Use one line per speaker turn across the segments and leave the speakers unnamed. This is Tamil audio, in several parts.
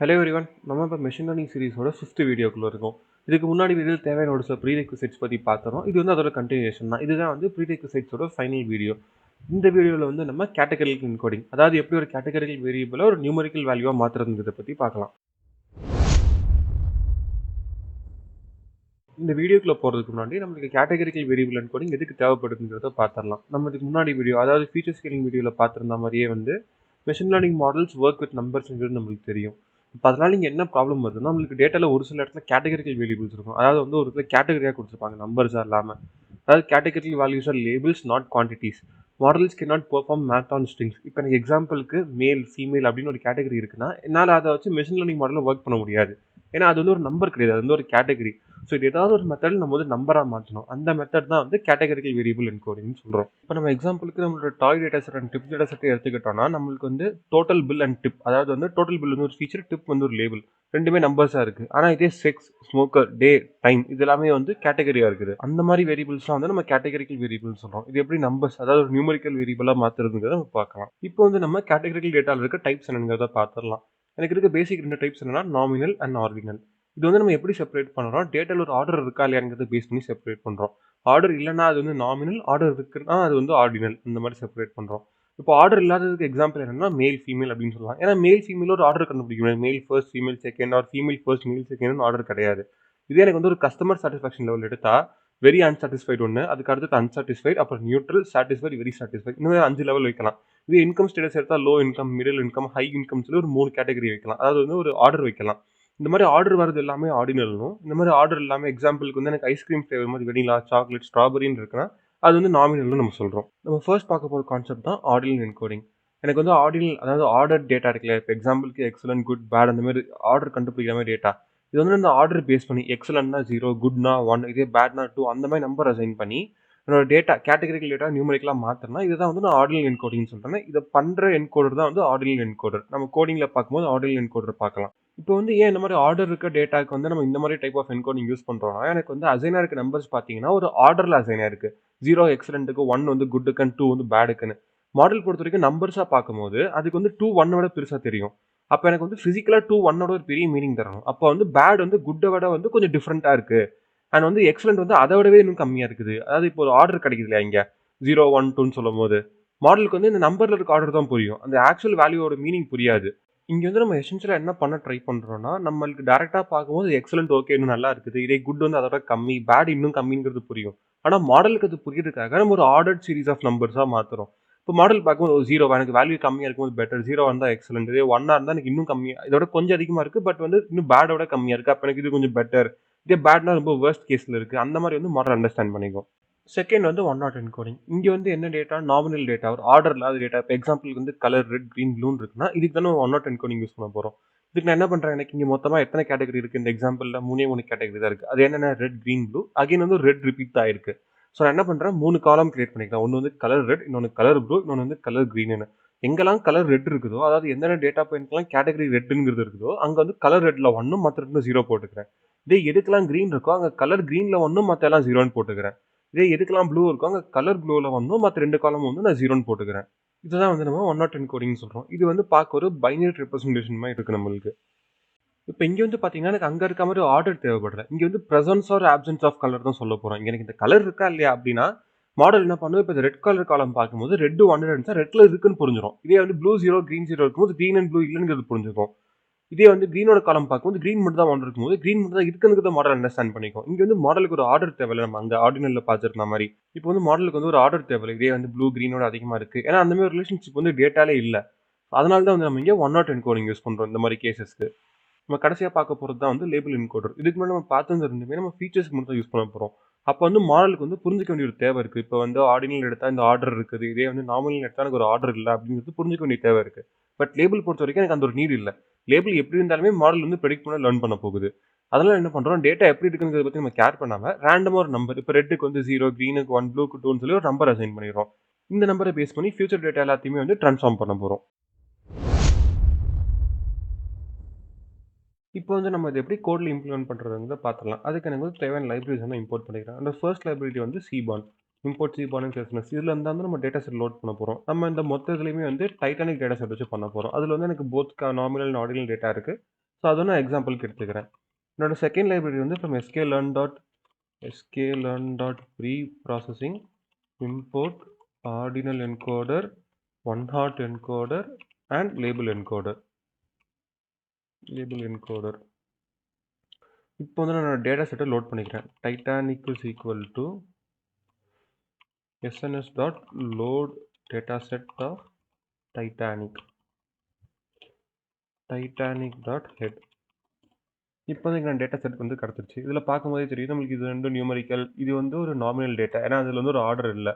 ஹலோ எவ்ரிவன், நம்ம இப்போ மெஷின் லேர்னிங் சீரிஸோட 5th வீடியோக்குள்ள இருக்கோம். இதுக்கு முன்னாடி வீடியோவில் தேவையான ஒரு சில ப்ரீரெக்விசைட்ஸ் பற்றி பார்த்துறோம். இது வந்து அதோட கண்டினியூஷன் தான். இதுதான் வந்து ப்ரீரெக்விசைட்ஸோட ஃபைனல் வீடியோ. இந்த வீடியோவில் வந்து நம்ம கேட்டகரிக்கல் என்கோடிங், அதாவது எப்படி ஒரு கேட்டகரிக்கல் வேரியபிளை ஒரு நியூமரிக்கல் வேல்யூவாக மாற்றுறதுங்கிறத பற்றி பார்க்கலாம். இந்த வீடியோக்குள்ள போகிறதுக்கு முன்னாடி நம்மளுக்கு கேட்டகரிக்கல் வேரியபிள் என்கோடிங் எதுக்கு தேவைப்படுதுங்கிறத பார்த்துடலாம். நம்ம இதுக்கு முன்னாடி வீடியோ, அதாவது ஃபீச்சர் ஸ்கேலிங் வீடியோவில் பார்த்துருந்த மாதிரியே வந்து machine learning models work with நம்பர்ஸ்ங்கிறது நம்மளுக்கு தெரியும். இப்போ அதனால இங்கே என்ன ப்ராப்ளம் வருதுன்னா, நம்மளுக்கு டேட்டாவில் ஒரு சில இடத்துல கேட்டகரிக்கல் வேரியபிள்ஸ் இருக்கும். அதாவது வந்து ஒரு இடத்துல கேட்டகரியாக கொடுத்துருப்பாங்க, நம்பர்ஸாக இல்லாமல். அதாவது categorical values are labels not quantities. Models can not perform math on strings. இப்போ எனக்கு எக்ஸாம்பிளுக்கு மேல் ஃபீமேல் அப்படின்னு ஒரு கேட்டகரி இருக்குன்னா, என்னால் அதை வச்சு மெஷின் லேர்னிங் மாடலில் ஒர்க் பண்ண முடியாது. ஏன்னா அது வந்து ஒரு நம்பர் கிடையாது, அது வந்து ஒரு கேட்டகரி. ஸோ இது ஏதாவது ஒரு மெத்தட் நம்ம வந்து நம்பராக மாற்றணும். அந்த மெத்தட் தான் வந்து கேட்டகரிக்கல் வேரியபிள் என்கோடிங்னு சொல்கிறோம். இப்போ நம்ம எக்ஸாம்பிளுக்கு நம்மளோட toy data set and tip data செட்டை எடுத்துக்கிட்டோம்னா, நம்மளுக்கு வந்து டோட்டல் பில் அண்ட் டிப், அதாவது வந்து டோட்டல் பில் வந்து ஒரு ஃபீச்சர், டிப் வந்து ஒரு லேபிள், ரெண்டுமே நம்பர்ஸாக இருக்குது. ஆனால் இதே செக்ஸ், ஸ்மோக்கர், டே, டைம் இது எல்லாமே வந்து கேட்டகரியாக இருக்குது. அந்த மாதிரி வேரியபிள்ஸ்லாம் வந்து நம்ம கேட்டகரிக்கல் வேரியபிள் சொல்கிறோம். இது எப்படி நம்பர்ஸ், அதாவது ஒரு நியூமரிக்கல் வேரியபிளாக மாற்றுறதுங்கிறத நம்ம பார்க்கலாம். இப்போ வந்து நம்ம கேட்டகரிக்கல் டேட்டாவில் இருக்க டைப்ஸ் என்னங்கிறத பார்த்துடலாம். எனக்கு இருக்க பேசிக் 2 டைப்ஸ் என்னன்னா நாமினல் அண்ட் ஆர்டினல். இது வந்து நம்ம எப்படி செப்பரேட் பண்ணுறோம், டேட்டாவில் ஒரு ஆர்டர் இருக்கா இல்லையாங்கிறத பேஸ் பண்ணி செப்பரேட் பண்ணுறோம். ஆர்டர் இல்லைன்னா அது வந்து நாமினல், ஆர்டர் இருக்குன்னா அது வந்து ஆர்டினல், இந்த மாதிரி செப்பரேட் பண்ணுறோம். இப்போ ஆர்டர் இல்லாததுக்கு எக்ஸாம்பிள் என்னன்னா மேல் ஃபீமேல் அப்படின்னு சொல்லலாம். ஏன்னா மேல் ஃபீமேல் ஒரு ஆர்டர் கண்டுபிடிக்க முடியாது. மேல் first female second or female first மேல் செகண்ட் ஆர்டர் கிடையாது. இதே எனக்கு வந்து ஒரு கஸ்டமர் சாட்டிஸ்ஃபேக்ஷன் லெவல் எடுத்தா வெரி அன்சாட்டிஸ்ஃபைட் ஒன்று, அதுக்கு அடுத்து அன்சாட்டிஸ்ஃபைட், அப்புறம் நியூட்ரல், சாட்டிஸ்ஃபைட், வெரி சாட்டிஸ்ஃபைட், இந்த மாதிரி 5 லெவல் வைக்கலாம். இது இன்கம் ஸ்டேட்டஸ் எடுத்தால் low income, middle income, high income சொல்லி ஒரு 3 கேட்டகரி வைக்கலாம். அதாவது வந்து ஒரு ஆர்டர் வைக்கலாம். இந்த மாதிரி ஆர்டர் வரது எல்லாமே ஆர்டினலும், இந்த மாதிரி ஆர்டர் எல்லாமே எக்ஸாம்பிளுக்கு வந்து எனக்கு ஐஸ்கிரீம் ஃப்ளேவர் மாதிரி வெனிலா, சாக்லேட், ஸ்ட்ராபெரின்னு இருக்குன்னா அது வந்து நாமினல்னு நம்ம சொல்கிறோம். நம்ம ஃபர்ஸ்ட் பார்க்க போகிற கான்செப்ட் தான் ஆர்டினல் என்கோடிங். எனக்கு வந்து ஆர்டினல், அதாவது ஆர்டர் டேட்டா இருக்குல்ல, இப்போ எக்ஸாம்பிளுக்கு எக்ஸலன்ட், குட், பேட் அந்த மாதிரி ஆர்டர் கண்டுபிடிக்கிற மாதிரி டேட்டா. இது வந்து இந்த ஆர்டர் பேஸ் பண்ணி எக்ஸலன்ட்னா 0, குட்னா 1, இதே பேட்னா 2 அந்த மாதிரி நம்பர் அசைன் பண்ணி என்னோட டேட்டா கேட்டகரிக்கல் டேட்டா நியூமரிக்கலாக மாற்றினா இதுதான் வந்து நான் ஆர்டினல் என்கோடிங்னு சொல்கிறேன். இதை பண்ணுற என்கோடர் தான் வந்து ஆர்டினல் என்கோடர். நம்ம கோடிங்கில் பார்க்கும்போது ஆர்டினல் என்கோடர் பார்க்கலாம். இப்போ வந்து ஏன் இந்த மாதிரி ஆர்டர் இருக்க டேட்டாக்கு வந்து நம்ம இந்த மாதிரி டைப் ஆஃப் என்கோடிங் யூஸ் பண்ணுறோம்னா, எனக்கு வந்து அசைனாக இருக்க நம்பர்ஸ் பார்த்தீங்கன்னா ஒரு ஆர்டரில் அசைனாக இருக்குது. 0 எக்ஸலண்ட்டுக்கு, 1 வந்து குட்டுக்கு அண்ட் 2 வந்து பேடுக்குன்னு. மாடல் பொறுத்த வரைக்கும் நம்பர்ஸாக பார்க்கும்போது அதுக்கு வந்து 2 1 விட பெருசாக தெரியும். அப்போ எனக்கு வந்து ஃபிசிக்கலாக 2 1 ஒரு பெரிய மீனிங் தரணும். அப்போ வந்து பேட் வந்து குட்டை விட வந்து கொஞ்சம் டிஃப்ரெண்ட்டாக இருக்குது. அண்ட் வந்து எக்ஸலண்ட் வந்து அதை விடவே இன்னும் கம்மியாக இருக்குது. அதாவது இப்போ ஒரு ஆர்டர் கிடைக்குது இல்லையா, இங்கே 0 1 2ன்னு சொல்லும் போது மாடலுக்கு வந்து இந்த நம்பரில் இருக்க ஆர்டர் தான் புரியும், அந்த ஆக்சுவல் வேல்யூவோட மீனிங் புரியாது. இங்கே வந்து நம்ம எசென்ஷியலாக என்ன பண்ண ட்ரை பண்ணுறோம்னா, நம்மளுக்கு டேரெக்டாக பார்க்கும்போது எக்ஸலண்ட் ஓகே இன்னும் நல்லா இருக்குது, இதே குட் வந்து அதோட கம்மி, பேட் இன்னும் கம்மிங்கிறது புரியும். ஆனால் மாடலுக்கு அது புரியறதுக்காக நம்ம ஒரு ஆர்டர்ட் சீரிஸ் ஆஃப் நம்பர்ஸாக மாற்றுறோம். இப்போ மாடல் பார்க்கும்போது ஒரு 0 எனக்கு வேல்யூ கம்மியாக இருக்கும்போது பெட்டர், 0 இருந்தால் எக்ஸலண்ட், இதே 1 இருந்தால் எனக்கு இன்னும் கம்மியாக, இதோட கொஞ்சம் அதிகமாக இருக்குது பட் வந்து இன்னும் பேடோட கம்மியாக இருக்குது, அப்போ எனக்கு இது கொஞ்சம் பெட்டர், இதே பேட்னா ரொம்ப வேர்ஸ்ட் கேஸில் இருக்குது, அந்த மாதிரி வந்து மாடல் அண்டர்ஸ்டாண்ட் பண்ணிக்கும். செகண்ட் வந்து ஒன் நாட் என்கோடிங். இங்கே வந்து என்ன டேட்டா, நாமினல் டேட்டா, ஒரு ஆர்டர் இல்லாத டேட்டா. இப்போ எக்ஸாம்பிளுக்கு வந்து கலர் ரெட், க்ரீன், ப்ளூன்னு இருக்குன்னா இதுக்கு தானே ஒன் நாட் என்கோடிங் யூஸ் பண்ண போகிறோம். இதுக்கு நான் என்ன பண்ணுறேன், எனக்கு இங்கே மொத்தமாக எத்தனை கேட்டகரி இருக்குது, இந்த எக்ஸாம்பிளில் 3 கேட்டகரி தான் இருக்குது. அது என்னென்ன, ரெட், க்ரீன், ப்ளூ. அகைன் வந்து ரெட் ரிப்பீட் தான் இருக்குது. ஸோ நான் என்ன பண்ணுறேன், 3 காலம் கிரியேட் பண்ணிக்கலாம். ஒன்று வந்து கலர் ரெட், இன்னொன்று கலர் ப்ளூ, இன்னொன்று வந்து கலர் க்ரீன்னு. எங்கெல்லாம் கலர் ரெட் இருக்குதோ, அதாவது எந்தெந்த டேட்டா பாயிண்ட்லாம் கேட்டகரி ரெட்டுங்கிறது இருக்குதோ அங்கே வந்து கலர் ரெட்டில் 1, மற்ற 2 0 போட்டுக்கிறேன். இதே எதுக்கெல்லாம் க்ரீன் இருக்கோ அங்கே கலர் க்ரீனில் 1, மற்ற எல்லாம் 0ன்னு போட்டுக்கிறேன். இதே எதுக்கெல்லாம் ப்ளூ இருக்கோ அங்கே கலர் ப்ளூவில் வந்து மற்ற 2 காலம் வந்து நான் 0ன்னு போட்டுக்கிறேன். இதுதான் வந்து நம்ம 110 கோடிங் சொல்கிறோம். இது வந்து பார்க்க ஒரு பைனரி ரெப்ரஸன்டேஷன் மாதிரி இருக்குது நம்மளுக்கு. இப்போ இங்கே வந்து பார்த்தீங்கன்னா எனக்கு அங்கே இருக்க மாதிரி ஆர்டர் தேவைப்படல. இங்கே வந்து presence or absence of colour தான் சொல்ல போகிறோம். இங்கே எனக்கு இந்த கலர் இருக்கா இல்லையா அப்படின்னா மாடல் என்ன பண்ணுவோம், இப்போ இந்த ரெட் கலர் காலம் பார்க்கும்போது ரெட் 1 இருந்துச்சா ரெட்டில் இருக்குன்னு புரிஞ்சிடும். இதே வந்து ப்ளூ 0 க்ரீன் 0 இருக்கும்போது க்ரீன் அண்ட் ப்ளூ இல்லைங்கிறது புரிஞ்சுக்கும். இதே வந்து க்ரீனோட காலம் பார்க்கும்போது க்ரீன் மட்டும் தான் ஒன்று இருக்கும்போது க்ரீன் மட்டும் தான் இருக்குங்கிறத மாடல் அண்டர்ஸ்டாண்ட் பண்ணிக்கும். இங்கே வந்து மாடலுக்கு ஒரு ஆர்டர் தேவையில்லை, நம்ம அங்கே ஆர்டினலில் பார்த்துருந்த மாதிரி. இப்போ வந்து மாடலுக்கு வந்து ஒரு ஆர்டர் தேவையில்லை. இதே வந்து ப்ளூ க்ரீனோட அதிகமாக இருக்குது, ஏன்னா அந்த மாதிரி ரிலேஷன்ஷிப் வந்து டேட்டாலே இல்லை. அதனால தான் வந்து நம்ம இங்கே 110 கோடிங் யூஸ் பண்ணுறோம் இந்த மாதிரி கேசஸ்க்கு. நம்ம கடைசியாக பார்க்க போகிறது தான் வந்து லேபிள் என்கோடர். இதுக்கு முன்னாடி நம்ம பார்த்து ரெண்டுமே நம்ம ஃபீச்சர்ஸ்க்கு மட்டும் தான் யூஸ் பண்ண போகிறோம். அப்போ வந்து மாடலுக்கு வந்து புரிஞ்சிக்க வேண்டிய ஒரு தேவை இருக்குது. இப்போ வந்து ஆர்டினல் எடுத்தால் இந்த ஆர்டர் இருக்குது, இதே வந்து நாமினல் எடுத்தால் எனக்கு ஒரு ஆர்டர் இல்லை அப்படிங்கிறது புரிஞ்சிக்க வேண்டிய தேவை இருக்குது. பட் லேபிள் பொறுத்த வரைக்கும் எனக்கு அந்த ஒரு நீட் இல்லை. லேபிள் எப்படி இருந்தாலுமே மாடல் வந்து ப்ரெடிக்ட் பண்ண லேர்ன் பண்ண போகுது. அதனால என்ன பண்ணுறோம், டேட்டா எப்படி இருக்குங்கிறத பற்றி நம்ம கேர் பண்ணாமல் ரேண்டமாக ஒரு நம்பர், இப்போ ரெட்டுக்கு வந்து 0, க்ரீனுக்கு 1, ப்ளூக்கு 2ன்னு சொல்லி ஒரு நம்பர் அசைன் பண்ணிடுறோம். இந்த நம்பரை பேஸ் பண்ணி ஃபியூச்சர் டேட்டா எல்லாத்தையுமே வந்து ட்ரான்ஸ்ஃபார்ம் பண்ண போகிறோம். இப்போ வந்து நம்ம இதை எப்படி கோடில் இம்ப்ளிமெண்ட் பண்ணுறதுங்கிறத பார்த்துக்கலாம். அதுக்கு எனக்கு வந்து தேவையான லைப்ரரிஸ் வந்து இம்போர்ட் பண்ணிக்கிறேன். அந்த ஃபர்ஸ்ட் லைப்ரரி வந்து சிபான். Import Sifan பேசுனஸ். இதில் இருந்தால் வந்து நம்ம டேட்டா செட் லோட் பண்ண போகிறோம். நம்ம இந்த மொத்த இதுலையுமே வந்து டைட்டானிக் டேட்டா செட் வச்சு பண்ண போகிறோம். அதில் வந்து எனக்கு போத் நாமினல் ஆர்டினல் டேட்டா இருக்குது. ஸோ அது நான் எக்ஸாம்பிளுக்கு எடுத்துக்கிறேன். என்னோட செகண்ட் லைப்ரரி வந்து from sklearn.preprocessing import ordinal encoder, one hot encoder and label encoder. இப்போ வந்து நான் டேட்டா செட்டை லோட் பண்ணிக்கிறேன். Titanic is equal to sns.load dataset of titanic.head. இப்போ வந்து நான் டேட்டா செட் வந்து கிடச்சிருச்சு. இதில் பார்க்கும்போதே தெரியும் நம்மளுக்கு இது வந்து நியூமரிக்கல், இது வந்து ஒரு நாமினல் டேட்டா, ஏன்னா அதில் வந்து ஒரு ஆர்டர் இல்லை.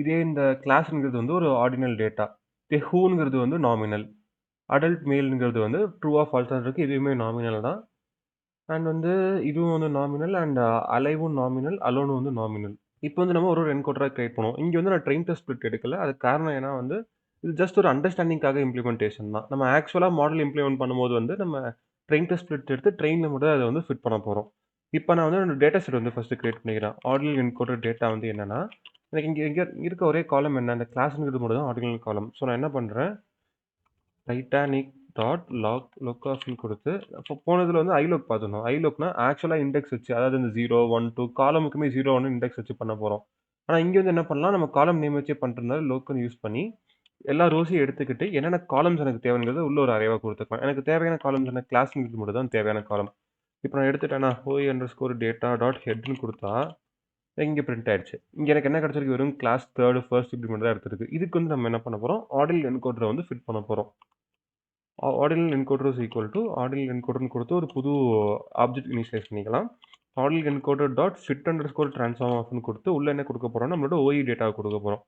இதே இந்த கிளாஸ்ங்கிறது வந்து ஒரு ஆர்டினல் டேட்டா. இதே ஹூங்கிறது வந்து நாமினல், அடல்ட் மேல்ங்கிறது வந்து ட்ரூவாக ஃபால்ஸாக இருக்குது, இதுவுமே நாமினல் தான். அண்ட் வந்து இதுவும் வந்து நாமினல் அண்ட் அலைவும் நாமினல், அலோனும் வந்து நாமினல். இப்போ வந்து நம்ம ஒரு என்கோடராக கிரியேட் பண்ணுவோம். இங்கே வந்து நான் ட்ரெயின் டெஸ்ட் ஸ்பிளிட் எடுக்கல. அதுக்கு காரணம் ஏன்னா வந்து இது ஜஸ்ட் ஒரு அண்டர்ஸ்டாண்டிங்காக இம்ப்ளிமெண்டேஷன் தான். நம்ம ஆக்சுவலாக மாடல் இம்ப்ளிமெண்ட் பண்ணும்போது வந்து நம்ம ட்ரெயின் டெஸ்ட் ஸ்பிளிட் எடுத்து ட்ரெயினில் மட்டும் அதை வந்து ஃபிட் பண்ண போகிறோம். இப்போ நான் வந்து டேட்டா செட் வந்து ஃபஸ்ட்டு கிரியேட் பண்ணிக்கிறேன். ஆர்டினல் என்கோடர் டேட்டா வந்து என்னன்னா, எனக்கு இங்கே இருக்க ஒரே காலம் என்ன, அந்த கிளாஸ்ங்கிறது மட்டும் தான் ஆர்டினல் காலம். ஸோ நான் என்ன பண்ணுறேன், டைட்டானிக் டாட் லொக்காஃப்னு கொடுத்து, இப்போ போனதில் வந்து ஐலோக் பார்த்துருந்தோம். ஐலோக்னா ஆக்சுவலாக இண்டெக்ஸ் வச்சு, அதாவது இந்த 0, 1, 2 காலமுக்குமே 0, 1 இண்டெக்ஸ் வச்சு பண்ண போகிறோம். ஆனால் இங்கே வந்து என்ன பண்ணலாம், நம்ம காலம் நேம் வச்சே பண்ணுறதுனால லோக்குன்னு யூஸ் பண்ணி எல்லா ரோஸையும் எடுத்துக்கிட்டு என்னென்ன காலம்ஸ் எனக்கு தேவைங்கிறது உள்ள ஒரு அறைவாக கொடுத்துக்கலாம். எனக்கு தேவையான காலம்ஸ் என்ன, கிளாஸ்ங்கிறது மட்டும் தான் தேவையான காலம். இப்போ நான் எடுத்துட்டேன்னா OI_data.headன்னு கொடுத்தா இங்கே பிரிண்ட் ஆயிடுச்சு. இங்கே எனக்கு என்ன கிடச்சிருக்கு, வெறும் கிளாஸ் தேர்டு ஃபர்ஸ்ட் இப்படி மட்டும் தான் எடுத்துருக்கு. இதுக்கு வந்து நம்ம என்ன பண்ண போகிறோம், ஆர்டினல் என்கோடரை வந்து ஃபிட் பண்ண போகிறோம். Ordinal encoder is equal to ordinal என்கோடர்னு கொடுத்து ஒரு புது ஆப்ஜெக்ட் இனிஷியலைஸ் பண்ணிக்கலாம். Ordinal encoder dot fit underscore transform ஆஃப்னு கொடுத்து உள்ள என்ன கொடுக்க போகிறோம், நம்மளோட OI டேட்டா கொடுக்க போகிறோம்.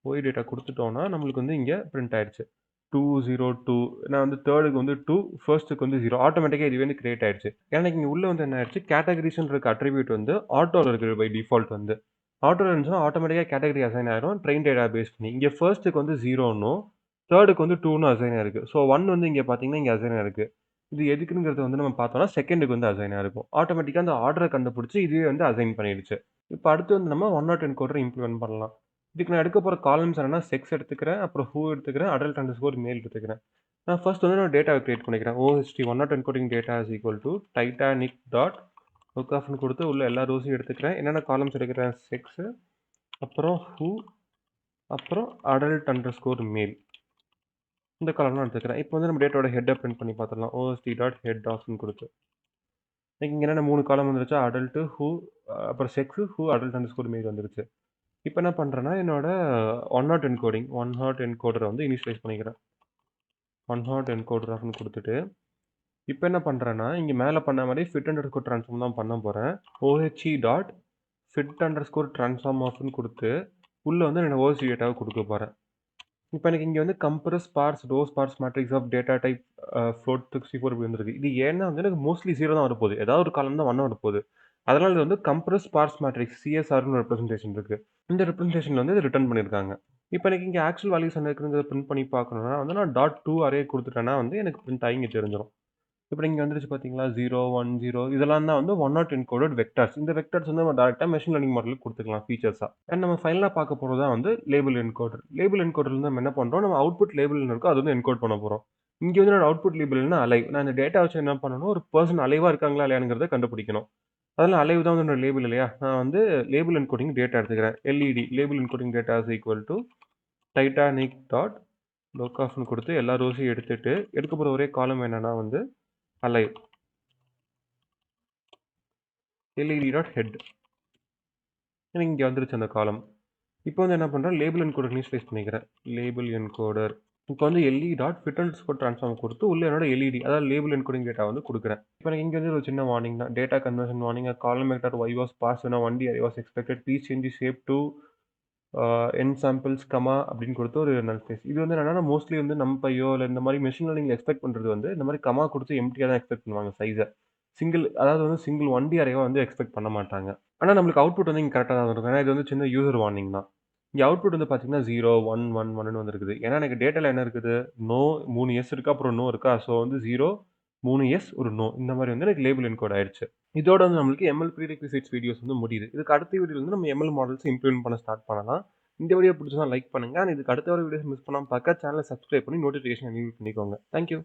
OI டேட்டா கொடுத்துட்டோம்னா நம்மளுக்கு வந்து இங்கே பிரிண்ட் ஆயிடுச்சு 202. நான் வந்து தேர்டுக்கு வந்து 2, ஃபர்ஸ்ட்டுக்கு வந்து 0. ஆட்டோமேட்டிக்காக இது வந்து கிரியேட் ஆயிடுச்சு. எனக்கு இங்கே உள்ள வந்து என்ன ஆயிடுச்சு, கேட்டகரிஸ்ன்னு இருக்க அட்ரிபியூட் வந்து ஆட்டோவில் இருக்குது பை டிஃபால்ட். வந்து ஆட்டோவில் இருந்துச்சுன்னா ஆட்டோமேட்டிக்காக கேட்டகரி அசைன் ஆயிரும் ட்ரெயின் டேட்டா பேஸ் பண்ணி. இங்கே ஃபர்ஸ்ட்டுக்கு வந்து 0ன்னும் தேர்டுக்கு வந்து 2ன்னு அசைன் ஆயிருக்கு. ஸோ 1 வந்து இங்கே பார்த்தீங்கன்னா இங்கே அசைன் ஆயிருக்கு. இது எதுக்குங்கிறது வந்து நம்ம பார்த்தோம்னா செகண்டுக்கு வந்து அசைன் ஆயிருக்கும். ஆட்டோமேட்டிக்காக அந்த ஆர்டரை கண்டுபிடிச்சி இதுவே வந்து அசைன் பண்ணிடுச்சு. இப்போ அடுத்து வந்து நம்ம 101 கோடரை இம்ப்ளிமெண்ட் பண்ணலாம். இதுக்கு நான் எடுக்க போகிற காலம்ஸ் என்னன்னா, செக்ஸ் எடுத்துக்கிறேன், அப்புறம் ஹூ எடுத்துக்கிறேன், அடல்ட் அண்டர் ஸ்கோர் மேல் எடுத்துக்கிறேன். நான் ஃபர்ஸ்ட் வந்து நான் டேட்டாவை கிரியேட் பண்ணிக்கிறேன். OHT 101 encoding data is equal to Titanic dot லுக்ஆஃப்னு கொடுத்து உள்ள எல்லா ரோஸையும் எடுத்துக்கிறேன். என்னென்ன காலம்ஸ் எடுக்கிறேன், செக்ஸு, அப்புறம் ஹூ, அப்புறம் அடல்ட் அண்டர் ஸ்கோர் மேல், இந்த காலம்லாம் எடுத்துக்கிறேன். இப்போ வந்து நம்ம டேட்டாவோட ஹெட்டை பிரிண்ட் பண்ணி பார்த்துடலாம். OST டாட் ஹெட் ஆஃப்னு கொடுத்து இங்கே என்னென்ன 3 காலம் வந்துருச்சு, அடல்ட்டு, ஹூ, அப்புறம் sex, who, adult under score மேல் வந்துருச்சு. இப்போ என்ன பண்ணுறேன்னா, என்னோட 101 என்கோடரை வந்து இனிஷியலைஸ் பண்ணிக்கிறேன். 101 என்கோடர் ஆஃப்னு கொடுத்துட்டு இப்போ என்ன பண்ணுறேன்னா, இங்கே மேலே பண்ண மாதிரி ஃபிட் அண்டர் ஸ்கோர் ட்ரான்ஸ்ஃபார்ம் தான் பண்ண போகிறேன். OHE dot fit underscore transform ஆஃப்னு கொடுத்து உள்ளே வந்து என்னோட OST டேட்டாவை கொடுக்க போகிறேன். இப்போ எனக்கு இங்கே வந்து compress sparse row sparse matrix of data type float 64 இப்படி வந்துருக்கு. இது ஏன்னா வந்து எனக்கு மோஸ்ட்லி 0 தான் வரப்போகுது, ஏதாவது ஒரு காலம் தான் 1 வரப்போகுது. அதனால் இது வந்து கம்ப்ரஸ் பார்ஸ் மேட்ரிக்ஸ் CSRன்னு ரெப்ரஸன்டேஷன் இருக்குது. இந்த ரெப்ரஸன்டேஷனில் வந்து இது ரிட்டர்ன் பண்ணியிருக்காங்க. இப்போ எனக்கு இங்கே ஆக்சுவல் வேல்யூஸ் என்ன இருக்குங்கிறத பிரிண்ட் பண்ணி பார்க்கணுன்னா வந்து நான் டாட் 2 அரே கொடுத்துட்டேன்னா வந்து எனக்கு பிரிண்ட் ஆகி இங்கே தெரிஞ்சிடும். இப்போ இங்கே வந்துருச்சு பார்த்தீங்களா, 0, 1, 0 இதெல்லாம் தான் வந்து 101 என்கோடட் வெக்டர்ஸ். இந்த வெக்டர்ஸ் வந்து நம்ம டேரெக்டாக மெஷின் லேர்னிங் மாடலுக்கு கொடுத்துக்கலாம் ஃபீச்சர்ஸாக. அண்ட் நம்ம ஃபைனலாக பார்க்க போகிறது தான் வந்து லேபிள் என்கோடர். லேபிள் என்கோடர்லேருந்து நம்ம என்ன பண்ணுறோம், நம்ம அவுட்புட் லேபிள் இருக்கோ அது வந்து என்கோட் பண்ண போகிறோம். இங்கே வந்து நான் அவுட்புட் லேபிள்னா அலைவ். நான் இந்த டேட்டா வச்சு என்ன பண்ணணும், ஒரு பர்சன் அலைவாக இருக்காங்களா இல்லையாங்கிறத கண்டுபிடிக்கணும். அதனால் அலைவ் தான் வந்து என்னோட லேபிள் இல்லையா. நான் வந்து லேபிள் என்கோடிங் டேட்டா எடுத்துக்கிறேன். LED label encoding data is equal to Titanic dot லோக்காஃப்னு கொடுத்து எல்லா ரோஸையும் எடுத்துட்டு எடுக்க போகிற ஒரே காலம் என்னன்னா வந்து அலைவ் LED.head. எனக்கு இங்கே வந்துருச்சு அந்த காலம். இப்போ வந்து என்ன பண்ணுறேன், லேபிள் என்கோடர் இனிஷியலைஸ் பண்ணிக்கிறேன். லேபிள் என்கோடர் இப்போ வந்து LED.fit_transform கொடுத்து உள்ள என்னோட LED அதாவது லேபிள் என்கோடிங் டேட்டா வந்து கொடுக்குறேன். இப்போ எனக்கு இங்கே வந்து ஒரு சின்ன வார்னிங் தான், டேட்டா கன்வர்ஷன் வார்னிங். காலம் vector y was passed when 1D array was expected, please change shape to n samples comma அப்படின்னு கொடுத்து ஒரு நல் ஸ்பேஸ். இது வந்து என்னன்னா மோஸ்ட்லி வந்து நம்பையோ இல்லை இந்த மாதிரி மெஷின் லேர்னிங்ல எக்ஸ்பெக்ட் பண்ணுறது வந்து இந்த மாதிரி கமா கொடுத்து எம்டியாக தான் எக்ஸ்பெக்ட் பண்ணுவாங்க சைஸை. அதாவது வந்து சிங்கிள் 1D அரேவை வந்து எக்ஸ்பெக்ட் பண்ண மாட்டாங்க. ஆனால் நம்மளுக்கு அவுட்புட் வந்து இங்கே கரெக்டாக தான் இருக்கும். ஏன்னா இது வந்து சின்ன யூசர் வார்னிங் தான். இங்கே அவுட்புட் வந்து பார்த்தீங்கன்னா 0, 1, 1, 1ன்னு வந்துருக்குது. ஏன்னா எனக்கு டேட்டாவில் என்ன இருக்குது, நோ 3 எஸ் இருக்கா, அப்புறம் நோ இருக்கா. ஸோ வந்து 0, 3 எஸ், ஒரு நோ, இந்த மாதிரி வந்து எனக்கு லேபிள் என்கோட் ஆயிடுச்சு. இதோட வந்து நம்மளுக்கு ML ப்ரீரெக்விசைட்ஸ் வீடியோஸ் வந்து முடியுது. இதுக்கு அடுத்த வீடியோவில் வந்து நம்ம ML மாடல்ஸ் இம்ப்ளிமெண்ட் பண்ண ஸ்டார்ட் பண்ணலாம். இந்த வீடியோ பிடிச்சா லைக் பண்ணுங்கள். இதுக்கு அடுத்த ஒரு வீடியோஸ் மிஸ் பண்ணாமல் பார்க்க சேனலை சப்ஸ்கிரைப் பண்ணி நோட்டிஃபிகேஷன் எனேபிள் பண்ணிக்கோங்க. தேங்க்யூ.